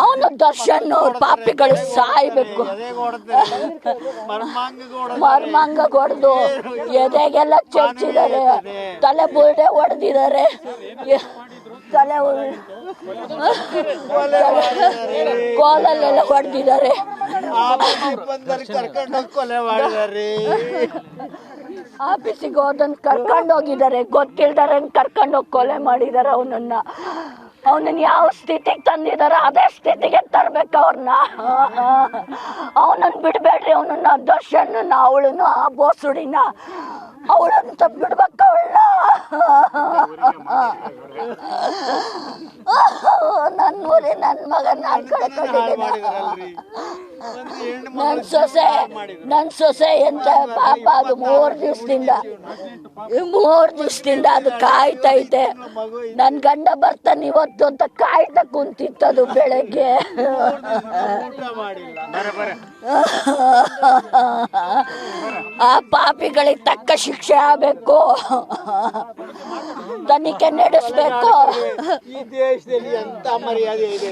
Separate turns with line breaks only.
ಅವನು ದರ್ಶನ್ ಅವ್ರ ಪಾಪಿಗಳು ಸಾಯ್ಬೇಕು. ಮರ್ಮಾಂಗ ಹೊಡೆದು ಎದೆಗೆಲ್ಲ ಚರ್ಚಿದ್ದಾರೆ, ತಲೆ ಬುಲ್ಡೆ ಹೊಡೆದಿದ್ದಾರೆ, ತಲೆ ಕೋಲಲ್ಲೆಲ್ಲ ಹೊಡೆದಿದ್ದಾರೆ. ಆಫೀಸಿಗೆ ಹೋದನ್ ಕರ್ಕೊಂಡು ಹೋಗಿದ್ದಾರೆ, ಗೊತ್ತಿಲ್ದಾರೆ ಕರ್ಕೊಂಡೋಗಿ ಕೊಲೆ ಮಾಡಿದ್ದಾರೆ. ಅವನನ್ನ ಯಾವ ಸ್ಥಿತಿಗೆ ತಂದಿದಾರ ಅದೇ ಸ್ಥಿತಿಗೆ ತರ್ಬೇಕು ಅವ್ರನ್ನ. ಅವನನ್ನ ಬಿಡ್ಬೇಡ್ರಿ, ಅವನನ್ನ ದರ್ಶನ ಅವಳನ್ನು ಆ ಬೋಸುಡಿನ ಅವಳಂತ ಬಿಡ್ಬೇಕು ಅವಳನ್ನ. ನನ್ನ ಊರಿ ನನ್ನ ಮಗ ನಾನು ಕಳ್ಕೊಂಡಿದ್ದೀನಿ. ನನ್ನ ಸೊಸೆ ಎಂತ ಪಾಪ, ಅದು 3 ದಿವಸದಿಂದ ಅದು ಕಾಯ್ತೈತೆ. ನನ್ನ ಗಂಡ ಬರ್ತಾನೆ ಇವತ್ತು ಅಂತ ಕಾಯ್ತಾ ಕುಂತಿತ್ತದು ಬೆಳಗ್ಗೆ. ಆ ಪಾಪಿಗಳಿಗೆ ತಕ್ಕ ಶಿಕ್ಷೆ ಆಗಬೇಕು, ತನಿಖೆ ನಡೆಸಬೇಕು.
ಈ ದೇಶದಲ್ಲಿ ಎಂತ ಮರ್ಯಾದೆ ಇದೆ.